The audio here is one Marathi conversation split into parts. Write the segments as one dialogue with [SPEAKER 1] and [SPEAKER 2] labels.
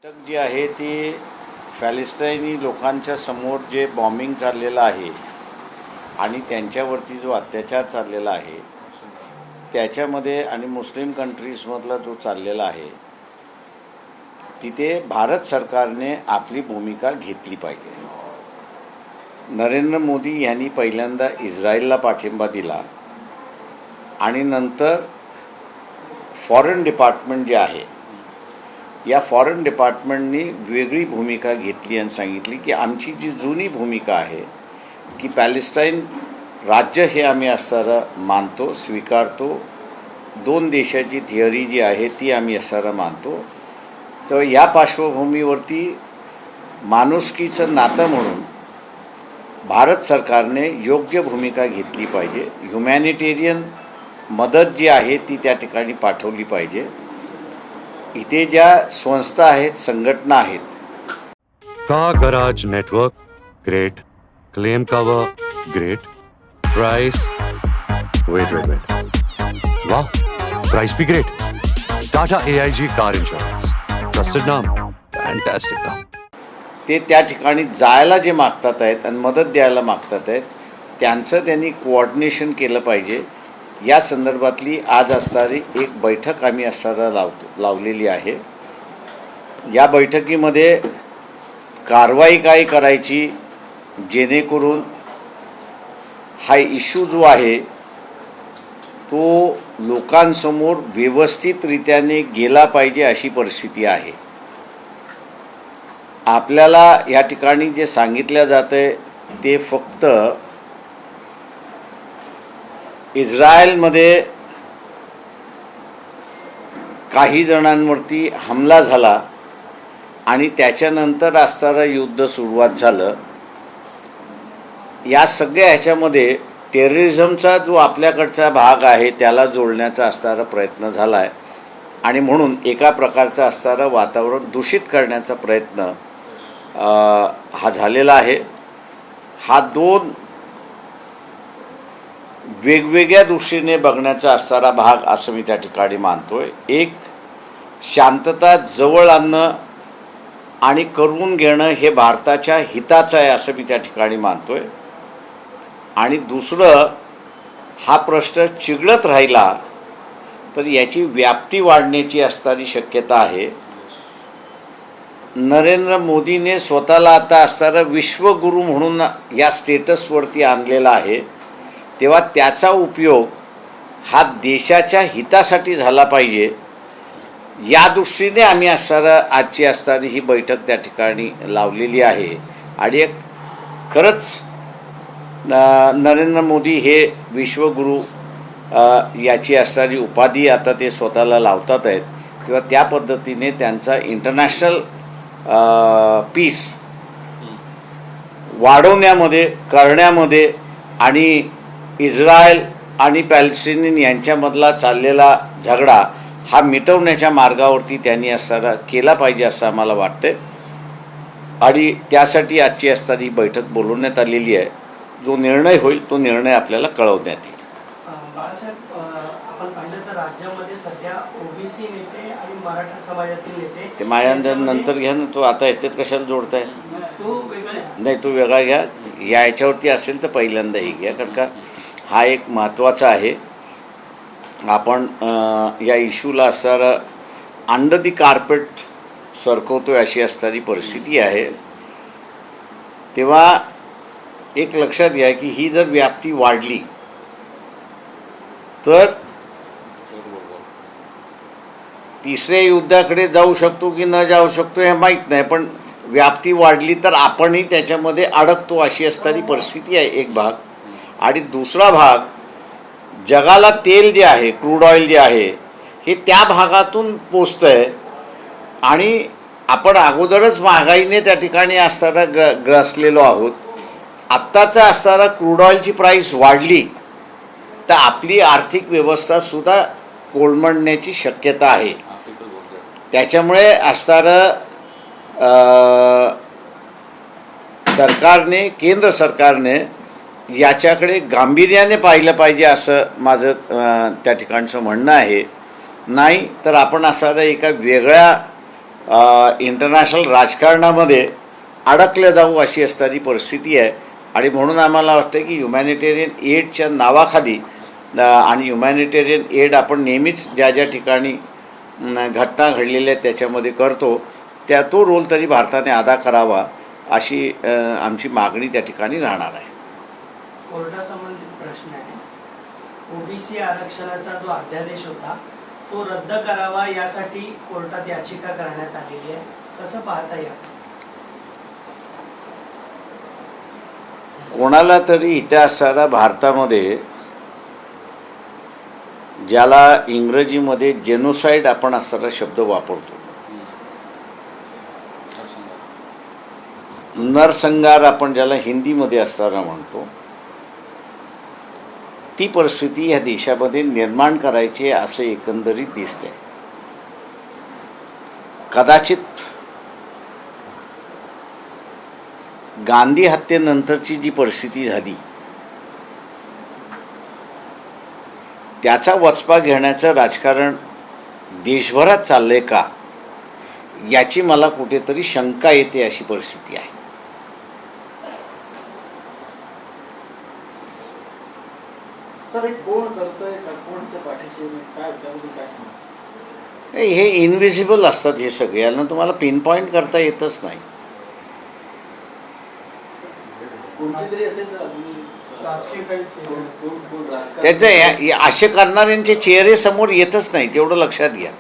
[SPEAKER 1] जी आहे ती पॅलेस्टाईनी लोकांच्या समोर जे बॉम्बिंग चाललेलं आहे आणि त्यांच्यावरती जो अत्याचार चाललेला आहे त्याच्यामध्ये आणि मुस्लिम कंट्रीजमधला जो चाललेला आहे तिथे भारत सरकारने आपली भूमिका घेतली पाहिजे. नरेंद्र मोदी यांनी पहिल्यांदा इस्रायलला पाठिंबा दिला आणि नंतर फॉरेन डिपार्टमेंट जे आहे या फॉरेन डिपार्टमेंटनी वेगळी भूमिका घेतली आणि सांगितली की आमची जी जुनी भूमिका आहे की पॅलेस्टाईन राज्य हे आम्ही असणारं मानतो, स्वीकारतो, दोन देशाची थिअरी जी आहे ती आम्ही असणारं मानतो. तर या पार्श्वभूमीवरती माणुसकीचं नातं म्हणून भारत सरकारने योग्य भूमिका घेतली पाहिजे. ह्युमॅनिटेरियन मदत जी आहे ती त्या ठिकाणी पाठवली पाहिजे. इथे ज्या संस्था आहेत, संघटना आहेत.
[SPEAKER 2] Car garage network great, claim cover great, price wait वाह, प्राइस भी great. Tata AIG car insurance, trusted नाम, फैंटास्टिक नाम.
[SPEAKER 1] ते त्या ठिकाणी जायला जे मागतात आहेत आणि मदत द्यायला मागतात आहेत त्यांचं त्यांनी कोऑर्डिनेशन केलं पाहिजे. या संदर्भातली आज असणारी एक बैठक आम्ही असणारा लावलेली आहे. या बैठकीमध्ये कारवाई काय करायची जेणेकरून हा इश्यू जो आहे तो लोकांसमोर व्यवस्थितरित्याने गेला पाहिजे अशी परिस्थिती आहे. आपल्याला या ठिकाणी जे सांगितलं जातं ते फक्त इस्रायलमध्ये काही जणांवरती हमला झाला आणि त्याच्यानंतर असणारं युद्ध सुरुवात झालं. या सगळ्या ह्याच्यामध्ये टेररिझमचा जो आपल्याकडचा भाग आहे त्याला जोडण्याचा असणारा प्रयत्न झाला आहे आणि म्हणून एका प्रकारचं असणारं वातावरण दूषित करण्याचा प्रयत्न हा झालेला आहे. हा दोन वेगवेगळ्या दृष्टीने बघण्याचा असणारा भाग असं मी त्या ठिकाणी मानतोय. एक, शांतता जवळ आणणं आणि करून घेणं हे भारताच्या हिताचं आहे असं मी त्या ठिकाणी मानतोय. आणि दुसरं, हा प्रश्न चिघळत राहिला तर याची व्याप्ती वाढण्याची असणारी शक्यता आहे. नरेंद्र मोदीने स्वतःला आता असणारं विश्वगुरू म्हणून या स्टेटसवरती आणलेला आहे, तेव्हा त्याचा उपयोग हा देशाच्या हितासाठी झाला पाहिजे. या दृष्टीने आम्ही आजची असणारी ही बैठक त्या ठिकाणी लावलेली आहे. आणि एक खरंच नरेंद्र मोदी हे विश्वगुरू याची असणारी उपाधी आता ते स्वतःला लावतात आहेत, किंवा त्या पद्धतीने त्यांचा इंटरनॅशनल पीस वाढवण्यामध्ये, करण्यामध्ये आणि इस्रायल आणि पॅलेस्टाईन यांच्यामधला चाललेला झगडा हा मिटवण्याच्या मार्गावरती त्यांनी असणारा केला पाहिजे असं आम्हाला वाटतं. आणि त्यासाठी आजची असणारी ही बैठक बोलवण्यात आलेली आहे. जो निर्णय होईल तो निर्णय आपल्याला कळवण्यात येईल.
[SPEAKER 3] बाळासाहेब, आपण पाहिलं तर राज्यामध्ये सध्या OBC नेते आणि मराठा समाजातील नेते,
[SPEAKER 1] ते माझ्या नंतर घ्या ना, तो आता ह्याच्यात कशाला जोडताय?
[SPEAKER 3] तो वेगळा
[SPEAKER 1] नाही, तो वेगळा घ्या. या ह्याच्यावरती असेल तर पहिल्यांदाही घ्या, कारण का हा एक महत्त्वाचा आहे. आपण या इश्यूला असणारं अंडर दी कार्पेट सरकवतोय अशी असणारी परिस्थिती आहे. तेव्हा एक लक्षात घ्या की ही जर व्याप्ती वाढली तर तिसऱ्या युद्धाकडे जाऊ शकतो की न जाऊ शकतो हे माहीत नाही, पण व्याप्ती वाढली तर आपणही त्याच्यामध्ये अडकतो अशी असणारी परिस्थिती आहे एक भाग. आणि दुसरा भाग, जगाला तेल जे आहे, क्रूड ऑइल जे आहे हे त्या भागातून पोचतं आहे आणि आपण अगोदरच महागाईने त्या ठिकाणी असताना ग्रासलेलो आहोत. आत्ताचा असताना क्रूड ऑइलची प्राईस वाढली तर आपली आर्थिक व्यवस्थासुद्धा कोलमडण्याची शक्यता आहे. त्याच्यामुळे असणारं सरकारने, केंद्र सरकारने याच्याकडे गांभीर्याने पाहिलं पाहिजे असं माझं त्या ठिकाणचं म्हणणं आहे. नाही तर आपण असणाऱ्या एका वेगळ्या इंटरनॅशनल राजकारणामध्ये अडकले जाऊ अशी असणारी परिस्थिती आहे. आणि म्हणून आम्हाला वाटतं की ह्युमॅनिटेरियन एडच्या नावाखाली आणि ह्युमॅनिटेरियन एड आपण नेहमीच ज्या ज्या ठिकाणी घटना घडलेल्या आहेत त्याच्यामध्ये करतो, तो रोल तरी भारताने अदा करावा अशी आमची मागणी त्या ठिकाणी राहणार आहे.
[SPEAKER 3] कोर्टासंबंधित प्रश्न आहे. ओबीसी आरक्षणाचा जो अध्यादेश होता तो रद्द करावा यासाठी कोर्टात याचिका करण्यात आलेली आहे. कसं पाहता येईल?
[SPEAKER 1] कोणाला तरी इथे असणारा भारतामध्ये ज्याला इंग्रजीमध्ये जेनोसाईड आपण असणारा शब्द वापरतो, नरसंहार आपण ज्याला हिंदीमध्ये असणारा म्हणतो, ती परिस्थिती ह्या देशामध्ये निर्माण करायची असं एकंदरीत दिसते. कदाचित गांधी हत्येनंतरची जी परिस्थिती झाली त्याचा वचपा घेण्याचं राजकारण देशभरात चाललंय का याची मला कुठेतरी शंका येते अशी परिस्थिती आहे. हे इनव्हिजिबल असतात हे सगळे, यांना तुम्हाला पिन पॉईंट करता येतच नाही. त्याचे असे करणाऱ्यांचे चेहरे समोर येतच नाही, तेवढं लक्षात घ्या.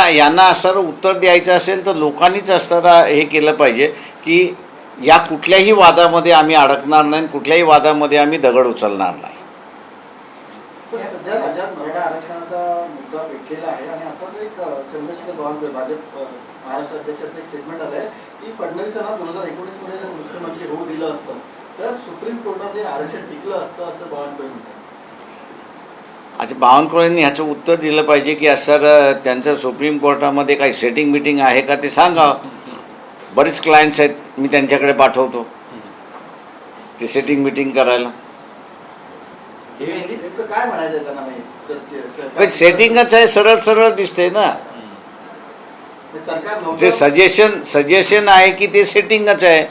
[SPEAKER 1] यांना असं उत्तर द्यायचं असेल तर लोकांनीच असताना हे केलं पाहिजे की या कुठल्याही वादामध्ये आम्ही अडकणार नाही, कुठल्याही वादामध्ये आम्ही दगड उचलणार नाही.
[SPEAKER 4] सध्या राज्यात मराठा आरक्षणाचा मुद्दा पेटलेला आहे आणि आता एक चंद्रशेखर बावनकुळे भाजप महाराष्ट्र अध्यक्षाचं एक स्टेटमेंट आलं आहे की फडणवीसांना 2019 मध्ये जर मुख्यमंत्री होऊ दिलं असतं तर सुप्रीम कोर्टात हे आरक्षण टिकलं असतं असं बावनकुळे म्हणतात.
[SPEAKER 1] अच्छा, बावनकुळेंनी ह्याचं उत्तर दिलं पाहिजे की सर त्यांचं सुप्रीम कोर्टामध्ये काही सेटिंग मिटिंग आहे का ते सांगा. बरेच क्लायंट्स आहेत, मी त्यांच्याकडे पाठवतो ते सेटिंग मिटिंग करायला.
[SPEAKER 4] नेमकं काय म्हणायचं त्यांना?
[SPEAKER 1] सेटिंगच आहे, सरळ सरळ दिसते ना. जे सजेशन आहे की ते सेटिंगच आहे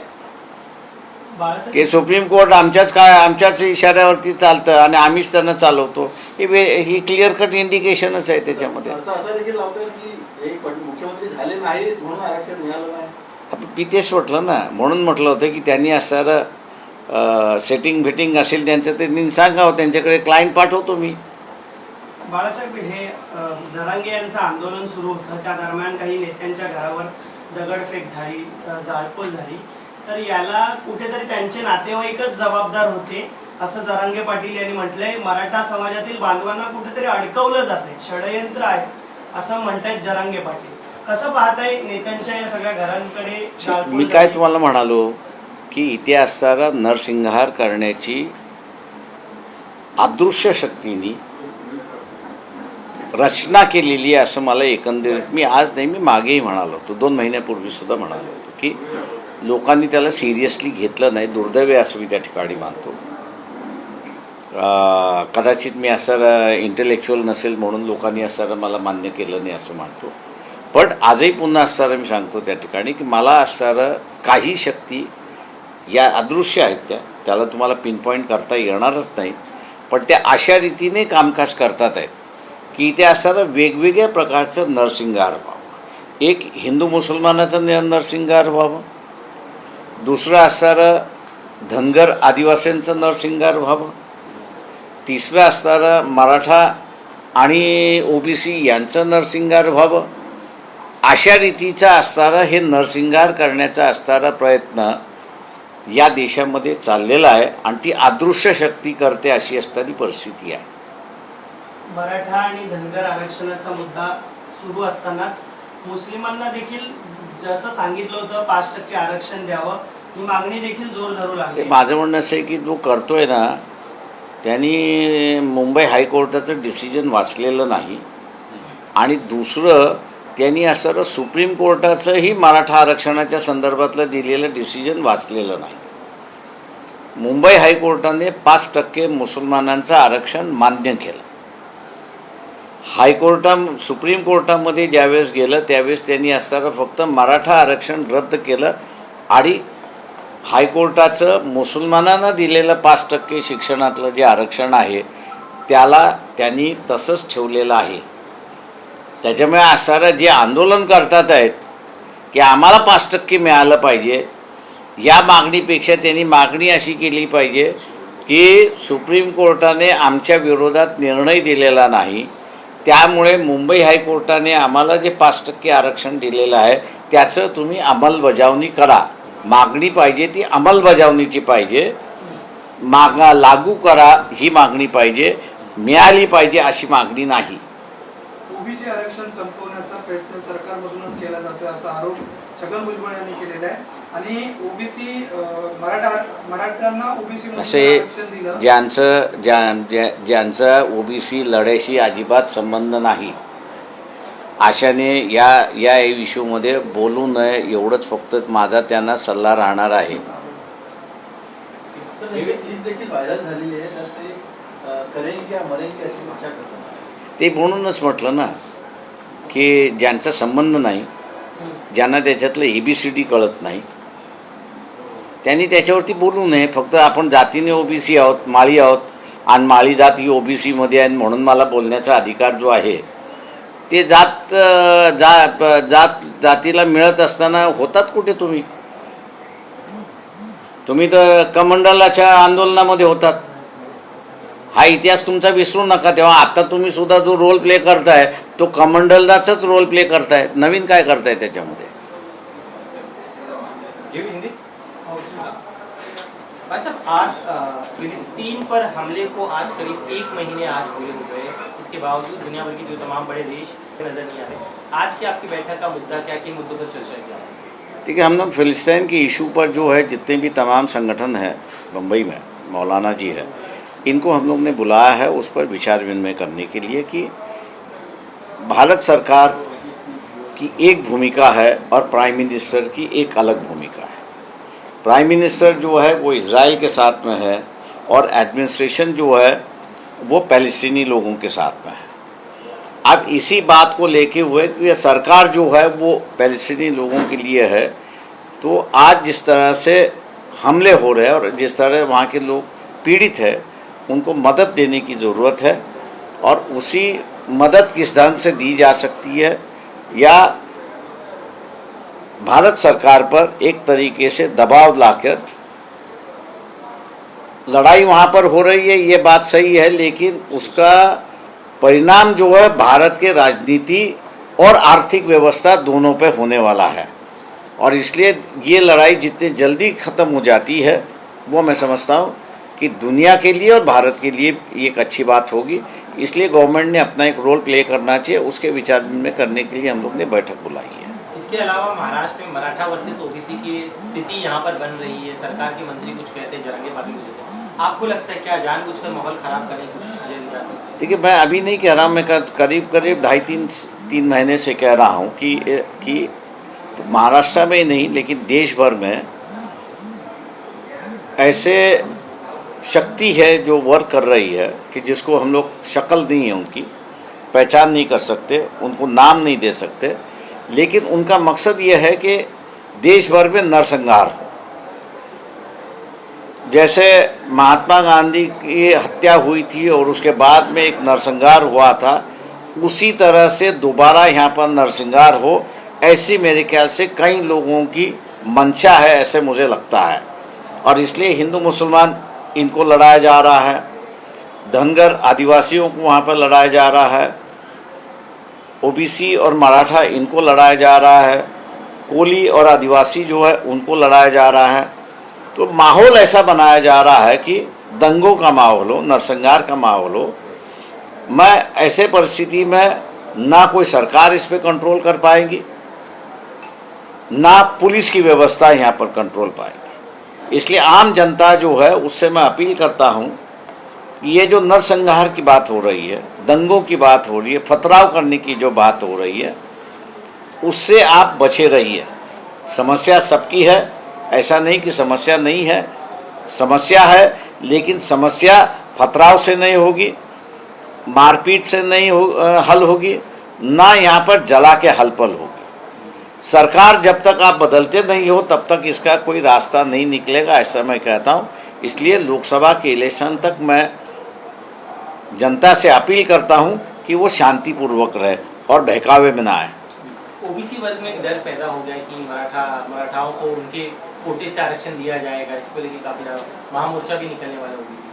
[SPEAKER 1] की सुप्रीम कोर्ट आमच्याच इशाऱ्यावरती चालतं आणि आम्हीच त्यांना चालवतो. ही क्लिअर कट इंडिकेशनच आहे त्याच्यामध्ये.
[SPEAKER 4] असं देखील लावतात की मुख्यमंत्री झाले नाहीत म्हणून आरक्षण मिळालं नाही.
[SPEAKER 1] मी तेच म्हटलं ना, म्हणून म्हटलं होतं की त्यांनी असणारं सेटिंग फिटिंग असेल त्यांचं ते सांगावं, त्यांच्याकडे क्लायंट पाठवतो मी.
[SPEAKER 3] बाळासाहेब, हे जरांगे यांचं आंदोलन सुरू होतं त्या दरम्यान काही नेत्यांच्या घरावर दगडफेक झाली, जाळपोळ झाली, तर याला कुठेतरी त्यांचे नातेवाईकच जबाबदार होते असं जरांगे पाटील यांनी म्हटलंय. मराठा समाजातील बांधवांना कुठेतरी अडकवलं जातंय, षडयंत्र आहे असं म्हणतायत जरांगे पाटील. कसं पाहताय नेत्यांच्या या सगळ्या घरांकडे?
[SPEAKER 1] मी काय तुम्हाला म्हणालो की इथे असणारा नरसंहार करण्याची अदृश्य शक्तीने रचना केलेली आहे असं मला एकंदरीत, मी आज नाही मी मागेही म्हणालो होतो, 2 महिन्यापूर्वी सुद्धा म्हणालो होतो की लोकांनी त्याला सिरियसली घेतलं नाही. दुर्दैव असं मी त्या ठिकाणी मानतो. कदाचित मी असं इंटेलेक्च्युअल नसेल म्हणून लोकांनी असं मला मान्य केलं नाही असं मानतो. पण आजही पुन्हा असणारं मी सांगतो त्या ठिकाणी की मला असणारं काही शक्ती या अदृश्य आहेत, त्याला तुम्हाला पिन पॉईंट करता येणारच नाही, पण त्या अशा रीतीने कामकाज करतात आहेत की इथे असणारं वेगवेगळ्या प्रकारचं नरसंहार व्हावं. एक हिंदू मुसलमानाचं नरसंहार व्हावं, दुसरं असणारं धनगर आदिवासींचं नरसंहार व्हावं, तिसरं असणारं मराठा आणि ओबीसी यांचं नरसंहार व्हावं. अशा रीतीचा असणारा हे नरसंहार करण्याचा असणारा प्रयत्न या देशामध्ये चाललेला आहे आणि ती अदृश्य शक्ती करते अशी असणारी परिस्थिती आहे.
[SPEAKER 3] मराठा आणि धनगर आरक्षणाचा मुद्दा सुरू असतानाच मुस्लिमांना देखील जसं सांगितलं होतं 5% आरक्षण द्यावं, ही मागणी देखील जोर धरू लागली.
[SPEAKER 1] माझं म्हणणं असं आहे की जो करतोय ना त्यांनी मुंबई हायकोर्टाचं डिसिजन वाचलेलं नाही आणि दुसरं त्यांनी असं सुप्रीम कोर्टाचंही मराठा आरक्षणाच्या संदर्भातलं दिलेलं डिसिजन वाचलेलं नाही. मुंबई हायकोर्टाने 5% मुसलमानांचं आरक्षण मान्य केलं सुप्रीम कोर्टामध्ये ज्यावेळेस गेलं त्यावेळेस त्यांनी असताना फक्त मराठा आरक्षण रद्द केलं आणि हायकोर्टाचं मुसलमानांना दिलेलं 5% शिक्षणातलं जे आरक्षण आहे त्याला त्यांनी तसंच ठेवलेलं आहे. त्याच्यामुळे असणारं जे आंदोलन करतात आहेत की आम्हाला 5% मिळालं पाहिजे, या मागणीपेक्षा त्यांनी मागणी अशी केली पाहिजे की सुप्रीम कोर्टाने आमच्या विरोधात निर्णय दिलेला नाही, त्यामुळे मुंबई हायकोर्टाने आम्हाला जे 5% आरक्षण दिलेलं आहे त्याचं तुम्ही अंमलबजावणी करा. मागणी पाहिजे ती अंमलबजावणीची पाहिजे, लागू करा ही मागणी पाहिजे, मिळाली पाहिजे अशी मागणी नाही.
[SPEAKER 5] ओबीसी आरक्षण संपवण्याचा प्रयत्न सरकारमधूनच केला जातोय असा आरोप छगन भुजबळ यांनी केलेला आहे. आणि ओबीसी मराठ्यांना ओबीसी
[SPEAKER 1] असे
[SPEAKER 5] आरक्षण दिलं,
[SPEAKER 1] ज्यांचा ओबीसी लढ्याशी अजिबात संबंध नाही अशाने या इश्यूमध्ये बोलू नये एवढंच फक्त माझा त्यांना सल्ला राहणार आहे.
[SPEAKER 4] तर त्याची क्लिप देखील व्हायरल झालेली आहे, तर ते करेंगे या मरेंगे अशी भाषा करतात.
[SPEAKER 1] ते म्हणूनच म्हटलं ना की ज्यांचा संबंध नाही, ज्यांना त्याच्यातलं ABCD कळत नाही, त्यांनी त्याच्यावरती बोलू नये. फक्त आपण जातीने ओबीसी आहोत, माळी आहोत आणि माळी जात ही ओबीसीमध्ये आहे म्हणून मला बोलण्याचा अधिकार जो आहे ते जातीला मिळत असताना होतात कुठे तुम्ही तर कमंडलाच्या आंदोलनामध्ये होतात. हा इतिहास तुमचा विसरू नका. तेव्हा आता तुम्ही सुद्धा जो रोल प्ले करताय तो कमंडलाचाच रोल प्ले करताय, नवीन काय करताय त्याच्यामध्ये.
[SPEAKER 6] भाई साहब, आज फिलिस्तीन पर हमले को आज करीब 1 महीने आज पूरे हो गए, इसके बावजूद दुनिया भर के जो तमाम बड़े देश नजर नहीं आ रहे. आज की आपकी बैठक का मुद्दा क्या, किन मुद्दों पर चर्चा किया?
[SPEAKER 1] देखिए, हम लोग फिलिस्तीन के इशू पर जो है जितने भी तमाम संगठन हैं मुंबई में, मौलाना जी है, इनको हम लोग ने बुलाया है उस पर विचार विनिमय करने के लिए कि भारत सरकार की एक भूमिका है और प्राइम मिनिस्टर की एक अलग भूमिका है. प्राइम मिनिस्टर जो है वो इजराइल के साथ में है और एडमिनिस्ट्रेशन जो है वो पैलेस्टीनी लोगों के साथ में है. अब इसी बात को लेके हुए कि ये सरकार जो है वो पैलेस्टीनी लोगों के लिए है, तो आज जिस तरह से हमले हो रहे हैं और जिस तरह वहाँ के लोग पीड़ित है उनको मदद देने की ज़रूरत है. और उसी मदद किस ढंग से दी जा सकती है, या भारत सरकार पर एक तरीके से दबाव लाकर लड़ाई वहाँ पर हो रही है, ये बात सही है, लेकिन उसका परिणाम जो है भारत के राजनीति और आर्थिक व्यवस्था दोनों पे होने वाला है. और इसलिए ये लड़ाई जितनी जल्दी ख़त्म हो जाती है वो मैं समझता हूँ कि दुनिया के लिए और भारत के लिए एक अच्छी बात होगी. इसलिए गवर्नमेंट ने अपना एक रोल प्ले करना चाहिए, उसके विचार में करने के लिए हम लोग ने बैठक बुलाई है.
[SPEAKER 6] इसके अलावा महाराष्ट्र में मराठा वर्सेस ओबीसी की स्थिति यहाँ पर बन रही है, सरकार के मंत्री कुछ कहते हैं, जरंगे पाटिल कुछ कहते हैं. आपको लगता है क्या जानबूझकर माहौल खराब करने की कोशिश की जा रही है?
[SPEAKER 1] देखिए, मैं अभी नहीं कह रहा हूँ, मैं करीब 2.5-3 महीने से कह रहा हूँ कि महाराष्ट्र में ही नहीं लेकिन देश भर में ऐसे शक्ति है जो वर्क कर रही है कि जिसको हम लोग शक्ल नहीं है, उनकी पहचान नहीं कर सकते, उनको नाम नहीं दे सकते, लेकिन उनका मकसद ये है कि देश भर में नरसंहार हो. जैसे महात्मा गांधी की हत्या हुई थी और उसके बाद में एक नरसंहार हुआ था, उसी तरह से दोबारा यहाँ पर नरसंहार हो, ऐसी मेरे ख्याल से कई लोगों की मंशा है, ऐसे मुझे लगता है. और इसलिए हिंदू मुसलमान इनको लड़ाया जा रहा है, धनगर आदिवासियों को वहाँ पर लड़ाया जा रहा है, ओबीसी और मराठा इनको लड़ाया जा रहा है, कोली और आदिवासी जो है उनको लड़ाया जा रहा है. तो माहौल ऐसा बनाया जा रहा है कि दंगों का माहौल हो, नरसंहार का माहौल हो. मैं ऐसे परिस्थिति में ना कोई सरकार इस पर कंट्रोल कर पाएगी, ना पुलिस की व्यवस्था यहाँ पर कंट्रोल पाएगी. इसलिए आम जनता जो है उससे मैं अपील करता हूँ कि ये जो नरसंहार की बात हो रही है, दंगों की बात हो रही है, पथराव करने की जो बात हो रही है, उससे आप बचे रहिए. समस्या सबकी है, ऐसा नहीं कि समस्या नहीं है, समस्या है, लेकिन समस्या पथराव से नहीं होगी, मारपीट से नहीं हल होगी, ना यहाँ पर जला के हल पल होगी। सरकार जब तक आप बदलते नहीं हो तब तक इसका कोई रास्ता नहीं निकलेगा, ऐसा मैं कहता हूँ। इसलिए लोकसभा के इलेक्शन तक मैं जनता से अपील करता हूँ कि वो शांतिपूर्वक रहे और बहकावे में ना आए।
[SPEAKER 6] ओबीसी वर्ग में एक डर पैदा हो गया कि मराठाओं को उनके कोटे से आरक्षण दिया जाएगा, इसको लेकर काफी महामोर्चा भी निकलने वाला ओबीसी।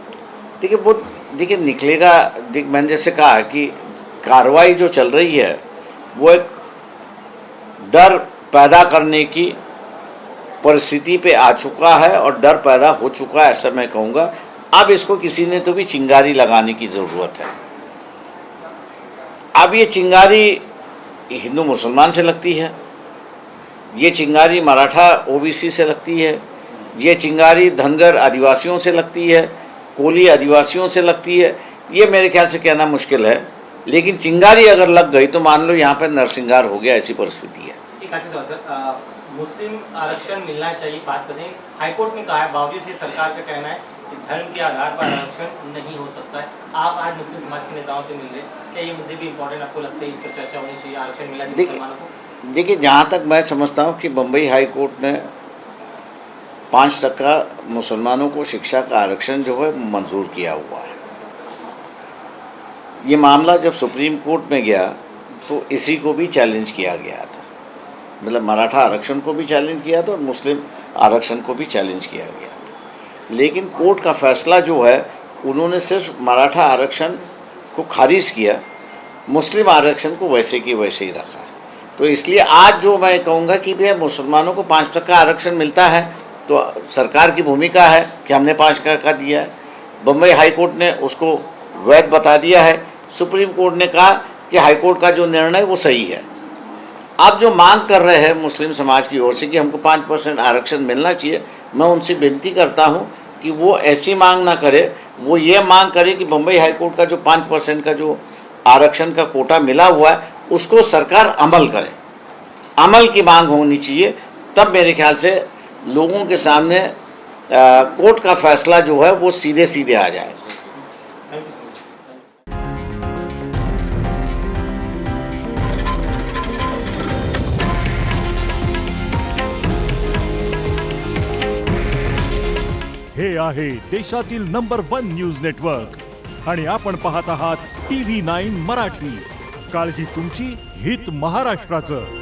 [SPEAKER 1] देखिए निकलेगा। मैंने जैसे कहा कि कार्रवाई जो चल रही है वो एक डर पैदा करने की परिस्थिति पे आ चुका है और डर पैदा हो चुका है, ऐसा मैं कहूँगा। अब इसको किसी ने तो भी चिंगारी लगाने की ज़रूरत है। अब ये चिंगारी हिंदू मुसलमान से लगती है, ये चिंगारी मराठा ओबीसी से लगती है, ये चिंगारी धनगर आदिवासियों से लगती है, कोली आदिवासियों से लगती है। ये मेरे ख्याल से कहना मुश्किल है, लेकिन चिंगारी अगर लग गई तो मान लो यहाँ पर नरसिंगार हो गया, ऐसी परिस्थिति है।
[SPEAKER 6] एक आखिरी सवाल सर, मुस्लिम आरक्षण मिलना चाहिए 5%। हाईकोर्ट ने कहा है, बावजूद से सरकार का कहना है कि धर्म के आधार पर आरक्षण नहीं हो सकता है। आप आज मुस्लिम समाज के नेताओं से मिल रहे, क्या ये मुद्दे भी इम्पोर्टेंट आपको लगता है, इस पर चर्चा होनी चाहिए, आरक्षण मिलना चाहिए मुसलमानों को?
[SPEAKER 1] देखिए जहाँ तक मैं समझता हूँ कि बम्बई हाई कोर्ट ने 5% मुसलमानों को शिक्षा का आरक्षण जो है मंजूर किया हुआ है। ये मामला जब सुप्रीम कोर्ट में गया तो इसी को भी चैलेंज किया गया था, मतलब मराठा आरक्षण को भी चैलेंज किया था और मुस्लिम आरक्षण को भी चैलेंज किया गया था। लेकिन कोर्ट का फैसला जो है उन्होंने सिर्फ मराठा आरक्षण को खारिज किया, मुस्लिम आरक्षण को वैसे की वैसे ही रखा। तो इसलिए आज जो मैं कहूँगा कि भैया मुसलमानों को 5% आरक्षण मिलता है तो सरकार की भूमिका है कि हमने 5% दिया है। बम्बई हाई कोर्ट ने उसको वैध बता दिया है, सुप्रीम कोर्ट ने कहा कि हाई कोर्ट का जो निर्णय वो सही है। आप जो मांग कर रहे हैं मुस्लिम समाज की ओर से कि हमको 5% आरक्षण मिलना चाहिए, मैं उनसे विनती करता हूं कि वो ऐसी मांग ना करे, वो ये मांग करे कि बम्बई हाई कोर्ट का जो 5% का जो आरक्षण का कोटा मिला हुआ है उसको सरकार अमल करे। अमल की मांग होनी चाहिए, तब मेरे ख्याल से लोगों के सामने कोर्ट का फैसला जो है वो सीधे सीधे आ जाए।
[SPEAKER 6] Thank you so much.
[SPEAKER 7] हे आहे देशातील नंबर 1 न्यूज नेटवर्क आणि आपण पाहत आहात TV9 मराठी। काळजी तुमची, हित महाराष्ट्राचं।